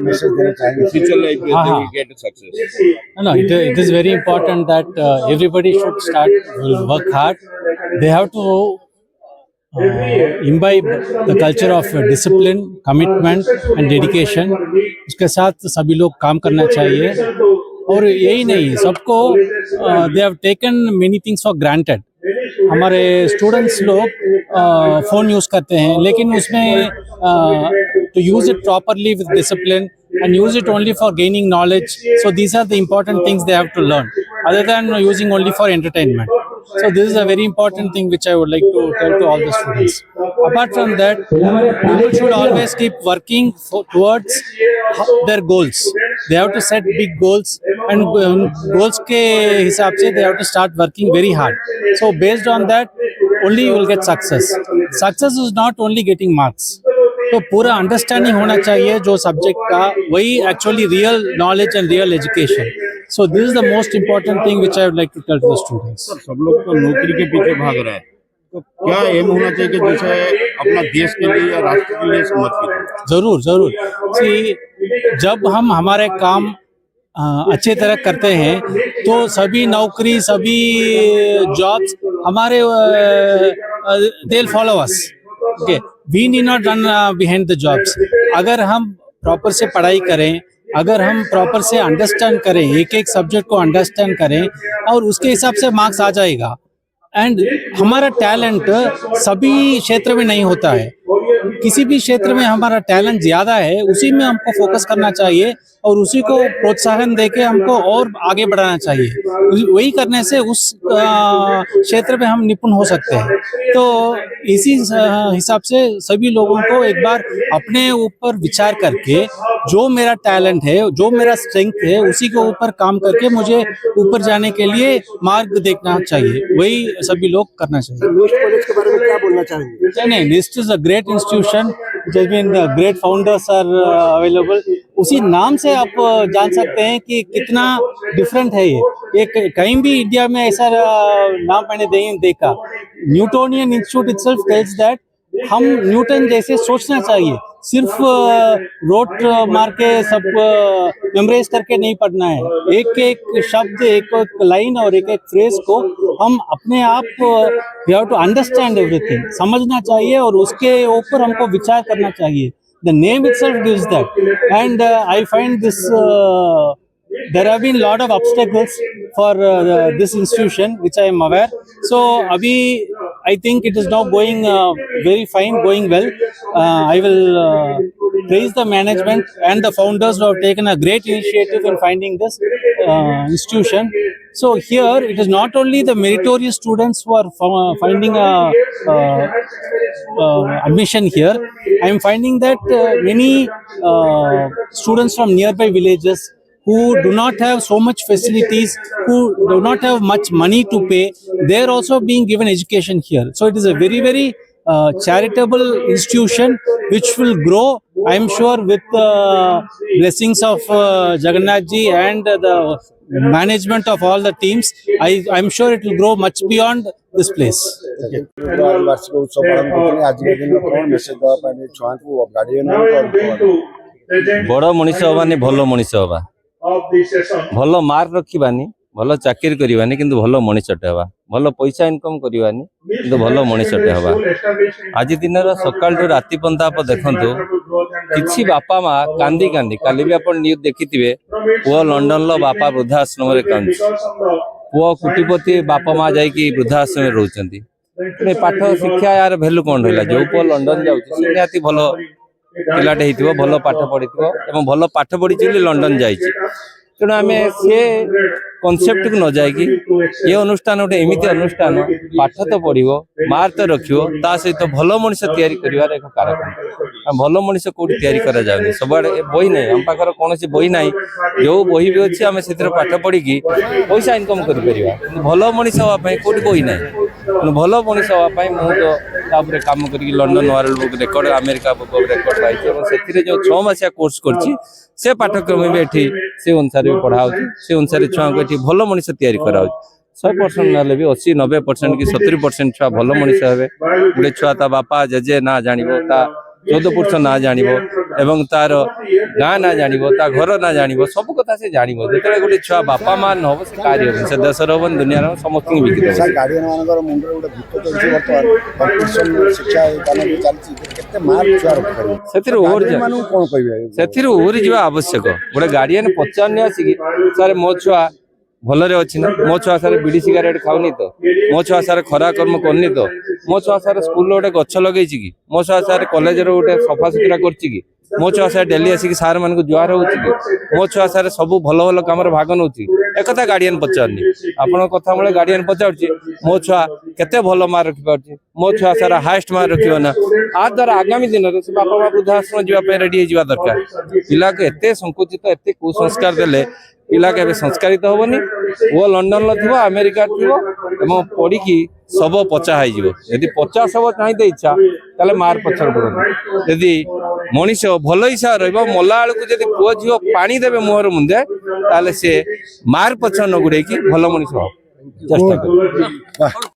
Message देना चाहेंगे future life में they will get success? No, it is very important that everybody should will work hard. They have to imbibe the culture of discipline, commitment and dedication. उसके साथ सभी लोग काम करना चाहिए और यही नहीं सबको they have taken many things for granted. हमारे स्टूडेंट्स लोग फ़ोन यूज़ करते हैं लेकिन उसमें to use it properly with discipline and use it only for gaining knowledge. So these are the important things they have to learn other than using only for entertainment. So this is a very important thing which I would like to tell to all the students. Apart from that, people should always keep working towards their goals. They have to set big goals and goals के हिसाब से they have to start working very hard. So based on that, only you will get success. Success is not only getting marks. तो पूरा understanding होना चाहिए जो subject का वही actually real knowledge and real education. So this is the most important thing which I would like to tell to the students. सब लोग तो नौकरी के पीछे भाग रहे हैं तो क्या एम होना चाहिए कि जैसे अपना देश के लिए या राष्ट्र के लिए समर्पित? जरूर जरूर. सी जब हम हमारे काम अच्छे तरह करते हैं तो सभी नौकरी सभी जॉब्स हमारे they will follow us. Okay, we need not run behind the jobs. अगर हम प्रॉपर से पढ़ाई करें, अगर हम प्रॉपर से अंडरस्टैंड करें, एक एक सब्जेक्ट को अंडरस्टैंड करें और उसके हिसाब से मार्क्स आ जाएगा. एंड हमारा टैलेंट सभी क्षेत्र में नहीं होता है. किसी भी क्षेत्र में हमारा टैलेंट ज़्यादा है उसी में हमको फोकस करना चाहिए और उसी को प्रोत्साहन देके हमको और आगे बढ़ाना चाहिए. वही करने से उस क्षेत्र में हम निपुण हो सकते हैं. तो इसी हिसाब से सभी लोगों को एक बार अपने ऊपर विचार करके जो मेरा टैलेंट है, जो मेरा स्ट्रेंथ है, उसी के ऊपर काम करके मुझे ऊपर जाने के लिए मार्ग देखना चाहिए. वही सभी लोग करना चाहिए. निस्ट कॉलेज के बारे में क्या बोलना चाहेंगे? नहीं, NIST is a great institution. Great founders are available. उसी नाम से आप जान सकते हैं कि कितना डिफरेंट है ये. कहीं भी इंडिया में ऐसा नाम मैंने नहीं देखा. Newtonian institute itself tells that हम न्यूटन जैसे सोचना चाहिए. सिर्फ रोट मार के सब मेमोराइज करके नहीं पढ़ना है. एक एक शब्द, एक एक लाइन और एक एक फ्रेज को हम अपने आप we have to understand everything, समझना चाहिए और उसके ऊपर हमको विचार करना चाहिए. The name itself gives that, and I find this there have been lot of obstacles for this institution, which I am aware. So abhi I think it is now going very fine, going well. I will praise the management and the founders who have taken a great initiative in finding this institution. So here it is not only the meritorious students who are finding a admission here. I am finding that many students from nearby villages who do not have so much facilities, who do not have much money to pay, they are also being given education here. So it is a very, very charitable institution which will grow, I am sure, with the blessings of Jagannath ji and the management of all the teams. I am sure it will grow much beyond this place. वार्षिक उत्सव पालन करते आज के दिन में कौन message देवा पाए छुआ को गार्डियन बड़ मनीष हबानी भल मनीष हवा भल मार्क रखिबानी भल चाकरी करवानी किंतु भल मनीषटे हवा भल पैसा इनकम करवानी किंतु भल मनीषटे हवा. आज दिन सकाल राति पर्यंत आप देखंतु किछि बापा माँ कांदी कांदी काली भी आप न्यूज देखिथिबे पुओ लंडन लो बापा वृद्धाश्रम रे कांदी पुओ कोटिपति बापा माँ जाइकी वृद्धाश्रम रे रहउचंती. पाठ शिक्षा यार भैल्यू कौन रहा जो पुओ लंडन जाउछि से निहाती भल पिलाटे होइतिबो भल पाठ पढ़िथिबो एवं भल पाठ पढ़ी चली लंडन जाइछि. तेणु आम सी कनसेप्ट को न जाकि ये अनुष्ठान गोटे एमती अनुष्ठान पाठ तो पढ़ो मार्क तो रखियो ता सहित भल मनीष तैयारी कर एक कारखाना. भल मनीष कौटी तैयारी करा जाउनी सबआडे बही ना आम पाखर कौन बही ना जो बही भी अच्छी आम से पाठ पढ़ी पैसा इनकम कर भल मनीष हाँपाई कौटी बही ना. भल मनीष हाँपाई मुझे कम कर London world book record America book of record पाई से जो 6 मासिया कोर्स कर पाठ्यक्रम भी ये से अनुसार भी पढ़ा से अनुसार छुआ को भल मनीष तैयारी करा 100% ना भी 80-90% कि 70% छुआ भल मनीष हे. गोटे छुआ ता बापा जेजे ना जान चौदह पुरुष ना जानिब एवं तार गाँ ना जानिब ता घर ना जानिब सब कथा से जानिब जेतेबेले गोटे छुआ बापा मां न हो से कार्य हो से देशर हो दुनिया समस्त विकित सर गार्डियन मानकर मुंडरे गोटे भूत चलछि वर्तमान कंपटीशन शिक्षा दान भी चलछि केते मार्क छुआ रख करिवे सेतिर ओवर गार्डियन मानु कोन कहबे सेतिर ओवर जीवा आवश्यक गोटे गार्डियन पचारने आसिकी सर मो छुआ भलरे अच्छी ना मो छुआ सारे बीड़ी सिगारेट खाऊनी तो मो छुआ सारे खरा कर्म करनी तो मो छुआ सारे स्कूल गोटे गछ लगे कि मो छुआ सारे कॉलेज गोटे सफा सुतरा कर मो छुआ सारे डेली आसिक सार मान जुआर हो मो छुआ सारे सब भल भल कम भाग नौ एक गार्डियन पचारनी आपण कथा मैं गार्डियन पचार मो छुआ केते भल मार्क रखिपार मो छुआ सारा हाएस्ट मार्क रखियो ना आ द्वारा आगामी दिन में बापा माँ वृद्धाश्रम जावाई रेडी होगा दरकार पिला को एत संकुचित एत कुसंस्कार देले पिला के संस्कारित हेनी वो लंडन थी अमेरिका थी पढ़ी शव पचा होदी पचा शव चाहिए इच्छा ताले मार पचर पड़े यदि मनीष भल हिसाब रला बेलू पुओ झील पानी देवे मुहर मुंदे ताले से मार पचर न गुड़े भल मनीष चेष्टा कर।